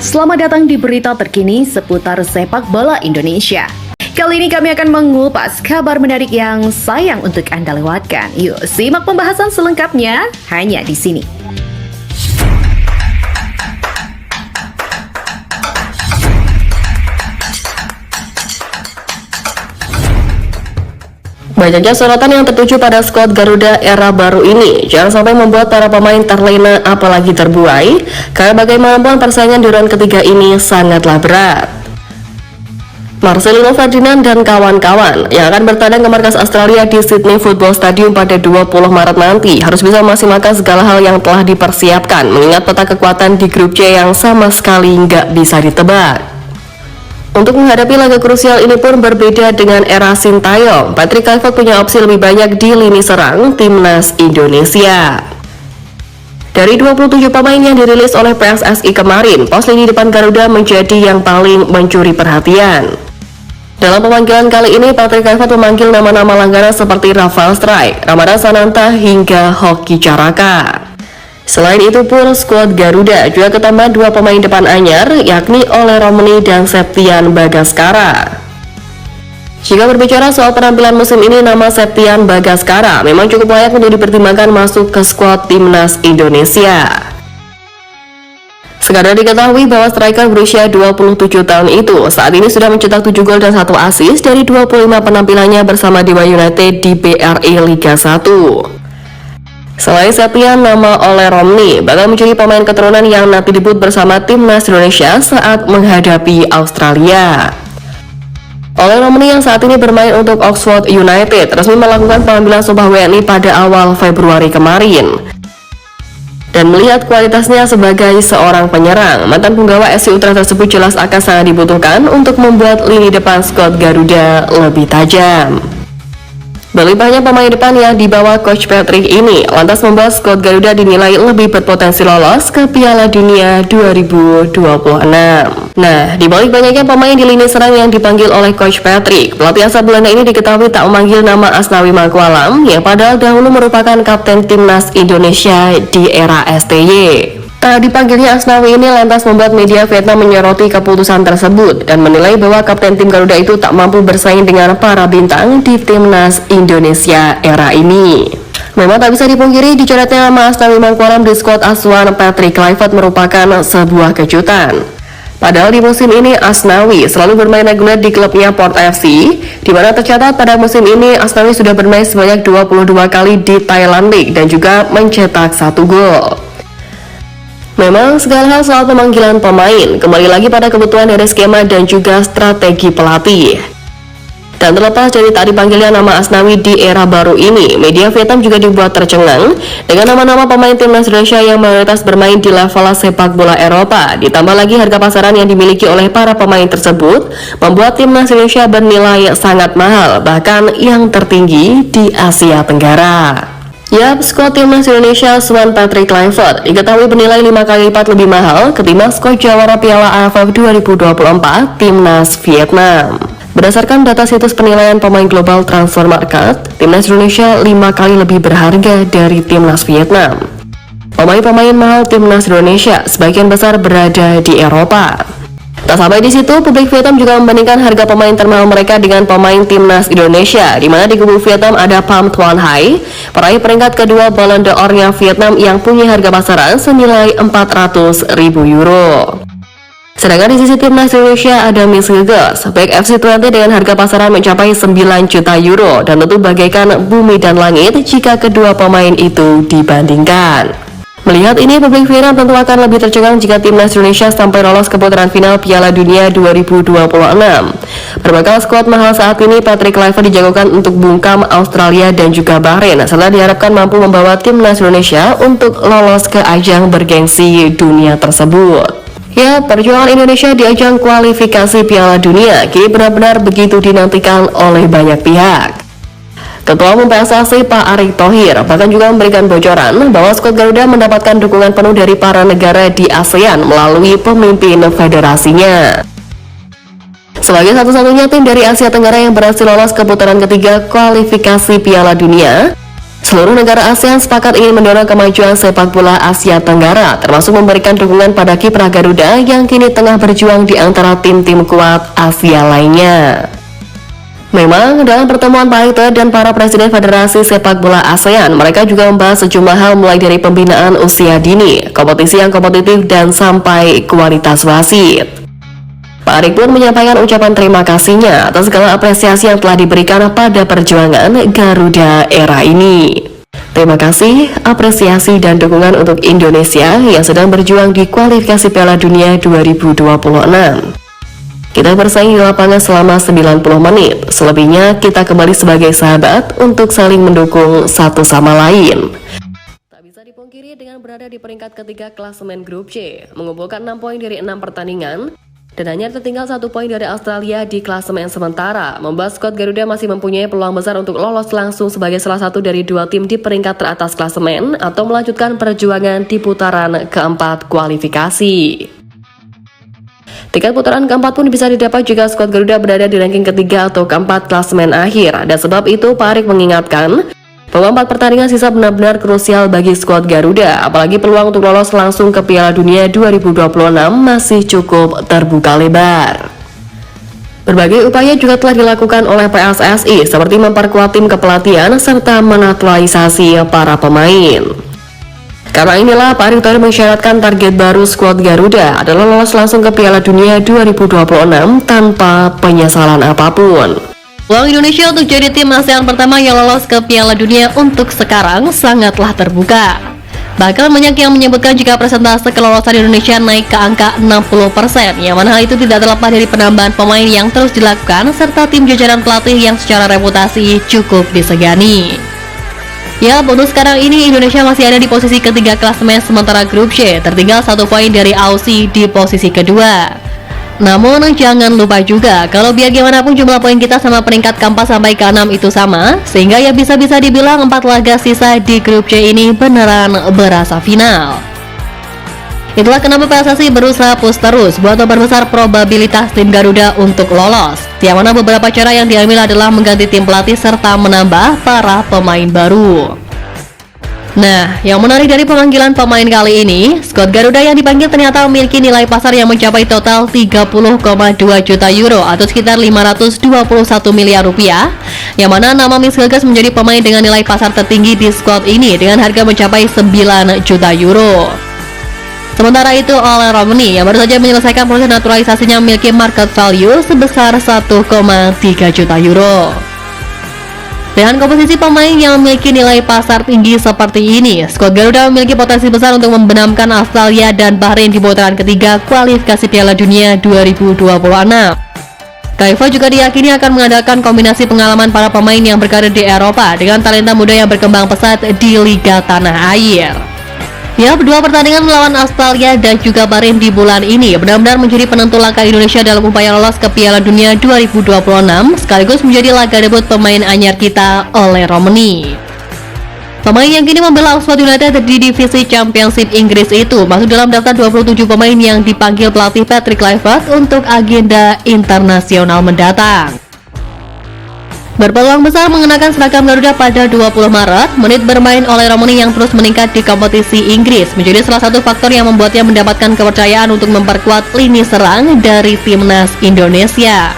Selamat datang di berita terkini seputar sepak bola Indonesia. Kali ini kami akan mengupas kabar menarik yang sayang untuk Anda lewatkan. Yuk, simak pembahasan selengkapnya hanya di sini. Banyaknya sorotan yang tertuju pada skuad Garuda era baru ini jangan sampai membuat para pemain terlena apalagi terbuai, karena bagaimanapun persaingan di round ketiga ini sangatlah berat. Marcelino Ferdinand dan kawan-kawan yang akan bertandang ke markas Australia di Sydney Football Stadium pada 20 Maret nanti harus bisa memaksimalkan segala hal yang telah dipersiapkan, mengingat peta kekuatan di grup C yang sama sekali nggak bisa ditebak. Untuk menghadapi laga krusial ini pun berbeda dengan era Sintayong. Patrick Kluivert punya opsi lebih banyak di lini serang timnas Indonesia. Dari 27 pemain yang dirilis oleh PSSI kemarin, pos lini depan Garuda menjadi yang paling mencuri perhatian. Dalam pemanggilan kali ini, Patrick Kluivert memanggil nama-nama langganan seperti Rafael Strijk, Ramadan Sananta hingga Hoki Caraka. Selain itu pun, skuad Garuda juga ketambah dua pemain depan anyar, yakni Ole Romeni dan Septian Bagaskara. Jika berbicara soal penampilan musim ini, nama Septian Bagaskara memang cukup layak untuk dipertimbangkan masuk ke skuad timnas Indonesia. Sekadar diketahui bahwa striker berusia 27 tahun itu saat ini sudah mencetak 7 gol dan 1 assist dari 25 penampilannya bersama Dewa United di BRI Liga 1. Selain Septian, nama Ole Romeni bakal menjadi pemain keturunan yang nanti debut bersama timnas Indonesia saat menghadapi Australia. Ole Romeni yang saat ini bermain untuk Oxford United resmi melakukan pengambilan sumpah WNI pada awal Februari kemarin. Dan melihat kualitasnya sebagai seorang penyerang, mantan punggawa SC Ultra tersebut jelas akan sangat dibutuhkan untuk membuat lini depan skuad Garuda lebih tajam. Berlimpahnya pemain depan yang dibawa Coach Patrick ini lantas membuat skuad Garuda dinilai lebih berpotensi lolos ke Piala Dunia 2026. Nah, dibalik banyaknya pemain di lini serang yang dipanggil oleh Coach Patrick, pelatih asal Belanda ini diketahui tak memanggil nama Asnawi Mangkualam yang padahal dahulu merupakan kapten timnas Indonesia di era STY. Tak dipanggilnya Asnawi ini lantas membuat media Vietnam menyoroti keputusan tersebut dan menilai bahwa kapten tim Garuda itu tak mampu bersaing dengan para bintang di timnas Indonesia era ini. Memang tak bisa dipungkiri, dicoretnya nama Asnawi Mangkualam di skuad asuhan Patrick Kluivert merupakan sebuah kejutan. Padahal di musim ini Asnawi selalu bermain reguler di klubnya Port FC, di mana tercatat pada musim ini Asnawi sudah bermain sebanyak 22 kali di Thailand League dan juga mencetak 1 gol. Memang segala hal soal pemanggilan pemain kembali lagi pada kebutuhan dari skema dan juga strategi pelatih. Dan terlepas dari tak dipanggilnya nama Asnawi di era baru ini, media Vietnam juga dibuat tercengang dengan nama-nama pemain timnas Indonesia yang mayoritas bermain di level sepak bola Eropa. Ditambah lagi harga pasaran yang dimiliki oleh para pemain tersebut membuat timnas Indonesia bernilai sangat mahal, bahkan yang tertinggi di Asia Tenggara. Yap, skuad timnas Indonesia asuhan Patrick Kluivert diketahui bernilai 5 kali lipat lebih mahal ketimbang skuad jawara Piala AFF 2024 timnas Vietnam. Berdasarkan data situs penilaian pemain global Transfer Market, timnas Indonesia 5 kali lebih berharga dari timnas Vietnam. Pemain-pemain mahal timnas Indonesia sebagian besar berada di Eropa. Tak sampai di situ, publik Vietnam juga membandingkan harga pemain termahal mereka dengan pemain timnas Indonesia, di mana di kubu Vietnam ada Pham Thuan Hai, peraih peringkat kedua Ballon d'Or-nya Vietnam yang punya harga pasaran senilai 400.000 euro. Sedangkan di sisi timnas Indonesia ada Miss Gegas, back FC Twente dengan harga pasaran mencapai 9 juta euro, dan tentu bagaikan bumi dan langit jika kedua pemain itu dibandingkan. Melihat ini, publik Vietnam tentu akan lebih tercengang jika timnas Indonesia sampai lolos ke putaran final Piala Dunia 2026. Berbekal skuad mahal saat ini, Patrick Kluivert dijagokan untuk bungkam Australia dan juga Bahrain, setelah diharapkan mampu membawa timnas Indonesia untuk lolos ke ajang bergengsi dunia tersebut. Ya, perjuangan Indonesia di ajang kualifikasi Piala Dunia kini benar-benar begitu dinantikan oleh banyak pihak. Ketua Umum PSSI Pak Erick Thohir bahkan juga memberikan bocoran bahwa skuad Garuda mendapatkan dukungan penuh dari para negara di ASEAN melalui pemimpin federasinya. Sebagai satu-satunya tim dari Asia Tenggara yang berhasil lolos ke putaran ketiga kualifikasi Piala Dunia, Seluruh negara ASEAN sepakat ingin mendorong kemajuan sepak bola Asia Tenggara, termasuk memberikan dukungan pada kiprah Garuda yang kini tengah berjuang di antara tim-tim kuat Asia lainnya. Memang dalam pertemuan Pak Harito dan para presiden Federasi Sepak Bola ASEAN, mereka juga membahas sejumlah hal mulai dari pembinaan usia dini, kompetisi yang kompetitif, dan sampai kualitas wasit. Pak Arik pun menyampaikan ucapan terima kasihnya atas segala apresiasi yang telah diberikan pada perjuangan Garuda era ini. Terima kasih, apresiasi, dan dukungan untuk Indonesia yang sedang berjuang di kualifikasi Piala Dunia 2026. Kita bersaing di lapangan selama 90 menit, selebihnya kita kembali sebagai sahabat untuk saling mendukung satu sama lain. Tak bisa dipungkiri dengan berada di peringkat ketiga klasemen grup C, mengumpulkan 6 poin dari 6 pertandingan, dan hanya tertinggal 1 poin dari Australia di klasemen sementara, membuat skuad Garuda masih mempunyai peluang besar untuk lolos langsung sebagai salah satu dari 2 tim di peringkat teratas klasemen atau melanjutkan perjuangan di putaran keempat kualifikasi. Tiket putaran keempat pun bisa didapat jika skuad Garuda berada di ranking ketiga atau keempat klasemen akhir. Dan sebab itu Pak Arik mengingatkan bahwa 4 pertandingan sisa benar-benar krusial bagi skuad Garuda, apalagi peluang untuk lolos langsung ke Piala Dunia 2026 masih cukup terbuka lebar. Berbagai upaya juga telah dilakukan oleh PSSI seperti memperkuat tim kepelatihan serta menaturalisasi para pemain. Karena inilah Pak Harito mensyaratkan target baru skuad Garuda adalah lolos langsung ke Piala Dunia 2026 tanpa penyesalan apapun. Peluang Indonesia untuk jadi tim ASEAN pertama yang lolos ke Piala Dunia untuk sekarang sangatlah terbuka. Bahkan banyak yang menyebutkan jika persentase kelolosan Indonesia naik ke angka 60%, yang mana hal itu tidak terlepas dari penambahan pemain yang terus dilakukan serta tim jajaran pelatih yang secara reputasi cukup disegani. Ya, bonus sekarang ini Indonesia masih ada di posisi ketiga klasemen sementara grup C, tertinggal 1 poin dari Aussie di posisi kedua. Namun jangan lupa juga kalau biar gimana pun jumlah poin kita sama peringkat keempat sampai ke-6 itu sama, sehingga ya bisa-bisa dibilang 4 laga sisa di grup C ini beneran berasa final. Itulah kenapa PSSI berusaha push terus buat memperbesar probabilitas tim Garuda untuk lolos. Yang mana beberapa cara yang diambil adalah mengganti tim pelatih serta menambah para pemain baru. Nah, yang menarik dari pemanggilan pemain kali ini, skuad Garuda yang dipanggil ternyata memiliki nilai pasar yang mencapai total 30,2 juta euro atau sekitar 521 miliar rupiah. Yang mana nama Miss Gagas menjadi pemain dengan nilai pasar tertinggi di skuad ini dengan harga mencapai 9 juta euro. Sementara itu, Ole Romani yang baru saja menyelesaikan proses naturalisasinya memiliki market value sebesar 1,3 juta euro. Dengan komposisi pemain yang memiliki nilai pasar tinggi seperti ini, skuad Garuda memiliki potensi besar untuk membenamkan Australia dan Bahrain di putaran ketiga kualifikasi Piala Dunia 2026. KAIFA juga diyakini akan mengandalkan kombinasi pengalaman para pemain yang berkarir di Eropa dengan talenta muda yang berkembang pesat di Liga Tanah Air. Ya, 2 pertandingan melawan Australia dan juga Bahrain di bulan ini benar-benar menjadi penentu langkah Indonesia dalam upaya lolos ke Piala Dunia 2026, sekaligus menjadi laga debut pemain anyar kita, Ole Romani. Pemain yang kini membela Oxford United di divisi Championship Inggris itu masuk dalam daftar 27 pemain yang dipanggil pelatih Patrick Kluivert untuk agenda internasional mendatang. Berpeluang besar mengenakan seragam Garuda pada 20 Maret, menit bermain Ole Romani yang terus meningkat di kompetisi Inggris menjadi salah satu faktor yang membuatnya mendapatkan kepercayaan untuk memperkuat lini serang dari timnas Indonesia.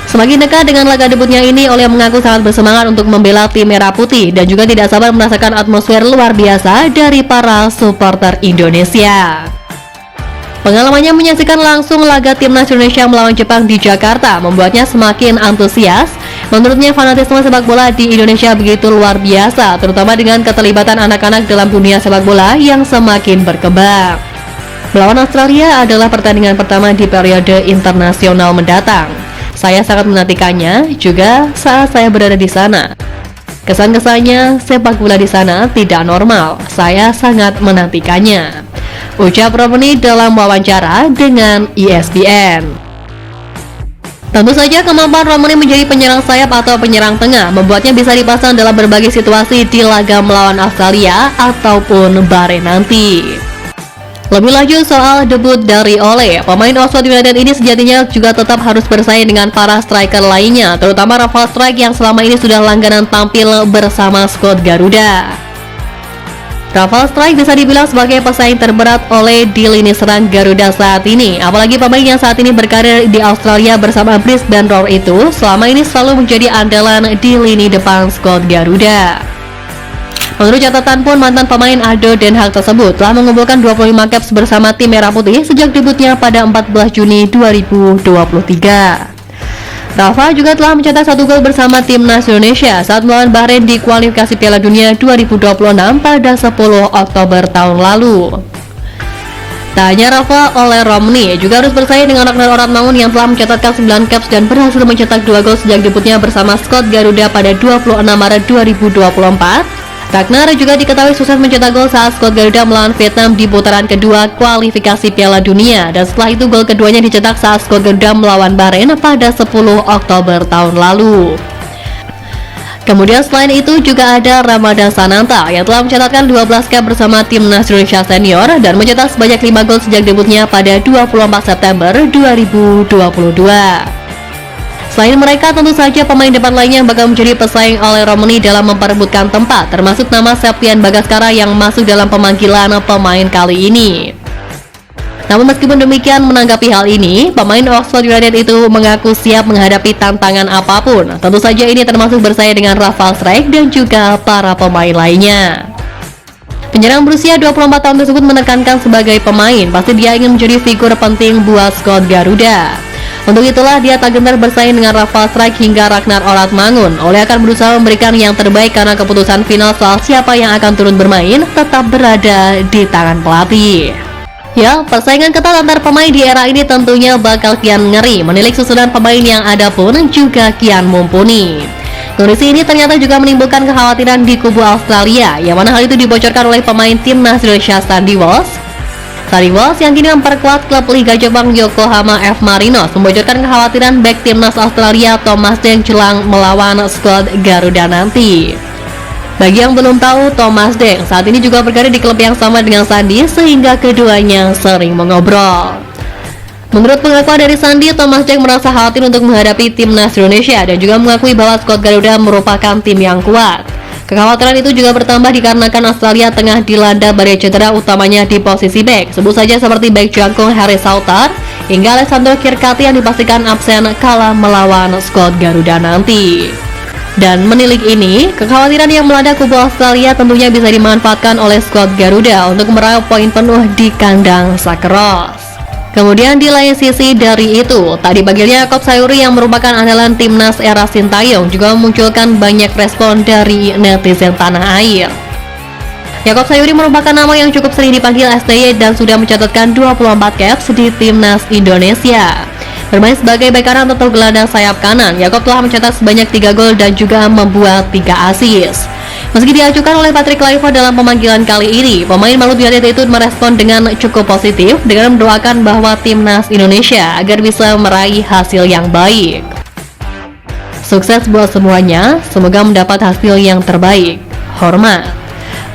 Semakin dekat dengan laga debutnya ini, Ole mengaku sangat bersemangat untuk membela tim Merah Putih dan juga tidak sabar merasakan atmosfer luar biasa dari para supporter Indonesia. Pengalamannya menyaksikan langsung laga timnas Indonesia melawan Jepang di Jakarta membuatnya semakin antusias. Menurutnya fanatisme sepak bola di Indonesia begitu luar biasa, terutama dengan keterlibatan anak-anak dalam dunia sepak bola yang semakin berkembang. Melawan Australia adalah pertandingan pertama di periode internasional mendatang. Saya sangat menantikannya juga saat saya berada di sana. Kesan-kesannya sepak bola di sana tidak normal. Saya sangat menantikannya, ucap Romani dalam wawancara dengan ESPN. Tentu saja kemampuan Romani menjadi penyerang sayap atau penyerang tengah membuatnya bisa dipasang dalam berbagai situasi di laga melawan Australia ataupun Bahrain nanti. Lebih lanjut soal debut dari Ole, pemain Oxford United ini sejatinya juga tetap harus bersaing dengan para striker lainnya, terutama Rafael Struijk yang selama ini sudah langganan tampil bersama skuad Garuda. Rafael Struijk bisa dibilang sebagai pesaing terberat Ole di lini serang Garuda saat ini, apalagi pemain yang saat ini berkarir di Australia bersama Brisbane Roar itu selama ini selalu menjadi andalan di lini depan skuad Garuda. Menurut catatan pun, mantan pemain ADO Den Haag tersebut telah mengumpulkan 25 caps bersama tim Merah Putih sejak debutnya pada 14 Juni 2023. Rafa juga telah mencetak 1 gol bersama timnas Indonesia saat melawan Bahrain di kualifikasi Piala Dunia 2026 pada 10 Oktober tahun lalu. Tak hanya Rafa, Ole Romney juga harus bersaing dengan Ragnar Oratmangun yang telah mencatatkan 9 caps dan berhasil mencetak 2 gol sejak debutnya bersama skuad Garuda pada 26 Maret 2024. Ragnar juga diketahui sukses mencetak gol saat skuad Garuda melawan Vietnam di putaran kedua kualifikasi Piala Dunia, dan setelah itu gol keduanya dicetak saat skuad Garuda melawan Bahrain pada 10 Oktober tahun lalu. Kemudian selain itu juga ada Ramadhan Sananta yang telah mencatatkan 12 cap bersama timnas Indonesia senior dan mencetak sebanyak 5 gol sejak debutnya pada 24 September 2022. Selain mereka, tentu saja pemain depan lainnya bakal menjadi pesaing Ole Romney dalam memperebutkan tempat, termasuk nama Septian Bagaskara yang masuk dalam pemanggilan pemain kali ini. Namun meskipun demikian, menanggapi hal ini, pemain Oxford United itu mengaku siap menghadapi tantangan apapun. Tentu saja ini termasuk bersaing dengan Rafael Struijk dan juga para pemain lainnya. Penyerang berusia 24 tahun tersebut menekankan sebagai pemain, pasti dia ingin menjadi figur penting buat skuad Garuda. Untuk itulah dia tak gentar bersaing dengan Rafael Struijk hingga Ragnar Oratmangun. Ole akan berusaha memberikan yang terbaik karena keputusan final soal siapa yang akan turun bermain tetap berada di tangan pelatih. Ya, persaingan ketat antar pemain di era ini tentunya bakal kian ngeri. Menilik susunan pemain yang ada pun juga kian mumpuni. Kondisi ini ternyata juga menimbulkan kekhawatiran di kubu Australia, yang mana hal itu dibocorkan oleh pemain timnas Indonesia Sandy Walsh. Sandy Walsh yang kini memperkuat klub Liga Jepang Yokohama F Marinos membocorkan kekhawatiran bek timnas Australia Thomas Deng jelang melawan skuad Garuda nanti. Bagi yang belum tahu, Thomas Deng saat ini juga berkarir di klub yang sama dengan Sandy sehingga keduanya sering mengobrol. Menurut pengakuan dari Sandy, Thomas Deng merasa khawatir untuk menghadapi timnas Indonesia dan juga mengakui bahwa skuad Garuda merupakan tim yang kuat. Kekhawatiran itu juga bertambah dikarenakan Australia tengah dilanda badai cedera, utamanya di posisi bek. Sebut saja seperti bek jangkung Harry Sauter hingga Alessandro Kirkati yang dipastikan absen kala melawan skuad Garuda nanti. Dan menilik ini, kekhawatiran yang melanda kubu Australia tentunya bisa dimanfaatkan oleh skuad Garuda untuk meraup poin penuh di kandang Sakros. Kemudian di lain sisi dari itu, tak dipanggilnya Yaakob Sayuri yang merupakan andalan timnas era Sintayong juga memunculkan banyak respon dari netizen tanah air. Yaakob Sayuri merupakan nama yang cukup sering dipanggil STY dan sudah mencatatkan 24 caps di timnas Indonesia. Bermain sebagai bek kanan atau gelandang sayap kanan, Yaakob telah mencetak sebanyak 3 gol dan juga membuat 3 assist. Meski diajukan oleh Patrick Kluivert dalam pemanggilan kali ini, pemain Maluku United itu merespon dengan cukup positif dengan mendoakan bahwa timnas Indonesia agar bisa meraih hasil yang baik. Sukses buat semuanya, semoga mendapat hasil yang terbaik. Hormat.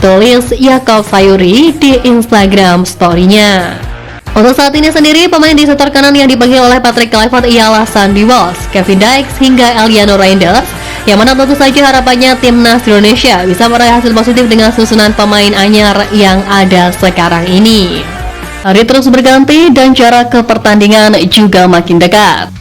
Tulis Yaakob Sayuri di Instagram story-nya. Untuk saat ini sendiri, pemain di sektor kanan yang dipanggil oleh Patrick Kluivert ialah Sandy Walsh, Kevin Dykes, hingga Eliano Reinders, yang mana tentu saja harapannya timnas Indonesia bisa meraih hasil positif dengan susunan pemain anyar yang ada sekarang ini. Hari terus berganti dan jarak ke pertandingan juga makin dekat.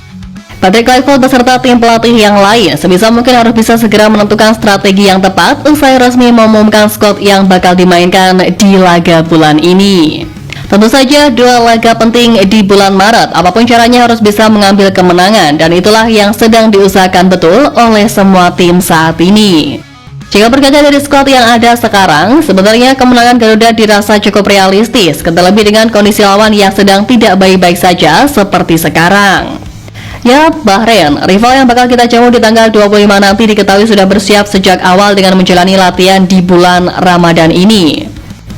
Patrick Kluivert beserta tim pelatih yang lain sebisa mungkin harus bisa segera menentukan strategi yang tepat usai resmi mengumumkan skuad yang bakal dimainkan di laga bulan ini. Tentu saja dua laga penting di bulan Maret, apapun caranya harus bisa mengambil kemenangan, dan itulah yang sedang diusahakan betul oleh semua tim saat ini. Jika berkaca dari skuad yang ada sekarang, sebenarnya kemenangan Garuda dirasa cukup realistis, terlebih dengan kondisi lawan yang sedang tidak baik-baik saja seperti sekarang. Ya, Bahrain, rival yang bakal kita jamu di tanggal 25 nanti diketahui sudah bersiap sejak awal dengan menjalani latihan di bulan Ramadan ini.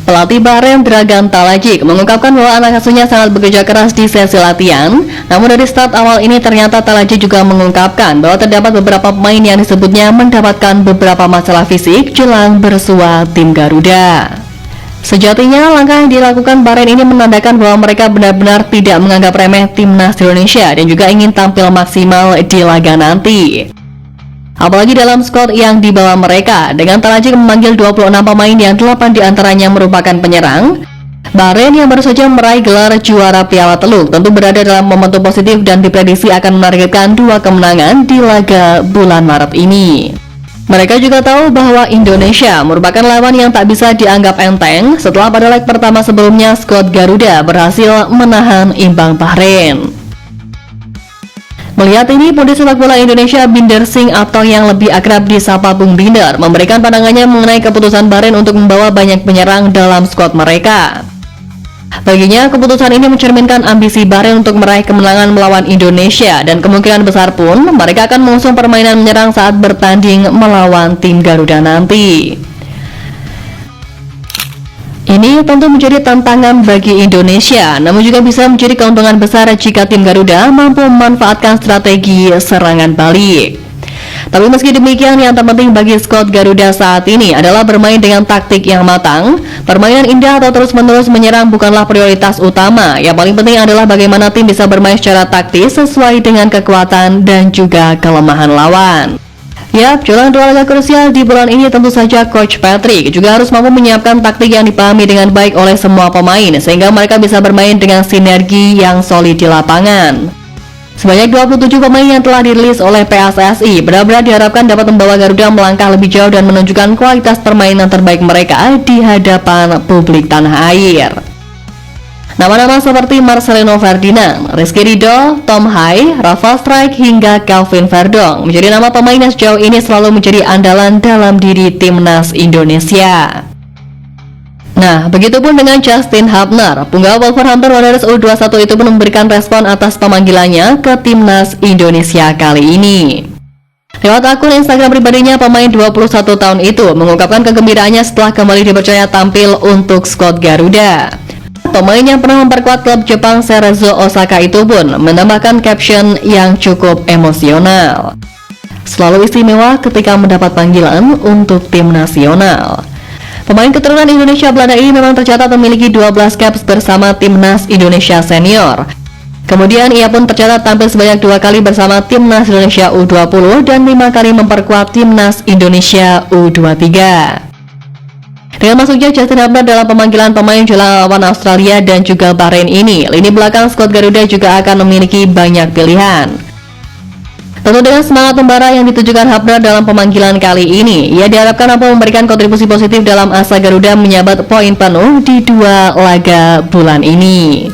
Pelatih Bahrain Dragan Talajik mengungkapkan bahwa anak asuhnya sangat bekerja keras di sesi latihan. Namun dari start awal ini ternyata Talajik juga mengungkapkan bahwa terdapat beberapa pemain yang disebutnya mendapatkan beberapa masalah fisik jelang bersua tim Garuda. Sejatinya, langkah yang dilakukan Bahrain ini menandakan bahwa mereka benar-benar tidak menganggap remeh timnas Indonesia dan juga ingin tampil maksimal di laga nanti. Apalagi dalam skuad yang dibawa mereka, dengan terajik memanggil 26 pemain yang 8 diantaranya merupakan penyerang, Bahrain yang baru saja meraih gelar juara Piala Teluk tentu berada dalam momentum positif dan diprediksi akan menargetkan 2 kemenangan di laga bulan Maret ini. Mereka juga tahu bahwa Indonesia merupakan lawan yang tak bisa dianggap enteng setelah pada leg pertama sebelumnya skuad Garuda berhasil menahan imbang Bahrain. Melihat ini, Pundit Sepak Bola Indonesia Binder Singh atau yang lebih akrab disapa Bung Binder memberikan pandangannya mengenai keputusan Bahrain untuk membawa banyak penyerang dalam skuad mereka. Baginya, keputusan ini mencerminkan ambisi Bahrain untuk meraih kemenangan melawan Indonesia dan kemungkinan besar pun mereka akan mengusung permainan menyerang saat bertanding melawan tim Garuda nanti. Ini tentu menjadi tantangan bagi Indonesia, namun juga bisa menjadi keuntungan besar jika tim Garuda mampu memanfaatkan strategi serangan balik. Tapi meski demikian, yang terpenting bagi skuad Garuda saat ini adalah bermain dengan taktik yang matang. Permainan indah atau terus-menerus menyerang bukanlah prioritas utama. Yang paling penting adalah bagaimana tim bisa bermain secara taktis sesuai dengan kekuatan dan juga kelemahan lawan. Yap, jelang 2 laga krusial di bulan ini tentu saja Coach Patrick juga harus mampu menyiapkan taktik yang dipahami dengan baik oleh semua pemain sehingga mereka bisa bermain dengan sinergi yang solid di lapangan. Sebanyak 27 pemain yang telah dirilis oleh PSSI benar-benar diharapkan dapat membawa Garuda melangkah lebih jauh dan menunjukkan kualitas permainan terbaik mereka di hadapan publik tanah air. Nama-nama seperti Marcelino Ferdinand, Rizky Ridho, Tom Hai, Rafa Strike hingga Calvin Verdong menjadi nama pemain yang sejauh ini selalu menjadi andalan dalam diri timnas Indonesia. Nah, begitupun dengan Justin Hubner, punggawa Wolverhampton Wanderers U21 itu pun memberikan respon atas pemanggilannya ke timnas Indonesia kali ini. Lewat akun Instagram pribadinya, pemain 21 tahun itu mengungkapkan kegembiraannya setelah kembali dipercaya tampil untuk skuad Garuda. Pemain yang pernah memperkuat klub Jepang Cerezo Osaka itu pun menambahkan caption yang cukup emosional. Selalu istimewa ketika mendapat panggilan untuk tim nasional. Pemain keturunan Indonesia Belanda ini memang tercatat memiliki 12 caps bersama timnas Indonesia senior. Kemudian ia pun tercatat tampil sebanyak 2 kali bersama timnas Indonesia U20 dan 5 kali memperkuat timnas Indonesia U23. Dengan masuknya Justin Hubner dalam pemanggilan pemain jelang lawan Australia dan juga Bahrain ini, lini belakang skuad Garuda juga akan memiliki banyak pilihan. Tentu dengan semangat membara yang ditujukan Hubner dalam pemanggilan kali ini, ia diharapkan mampu memberikan kontribusi positif dalam asa Garuda menyabat poin penuh di 2 laga bulan ini.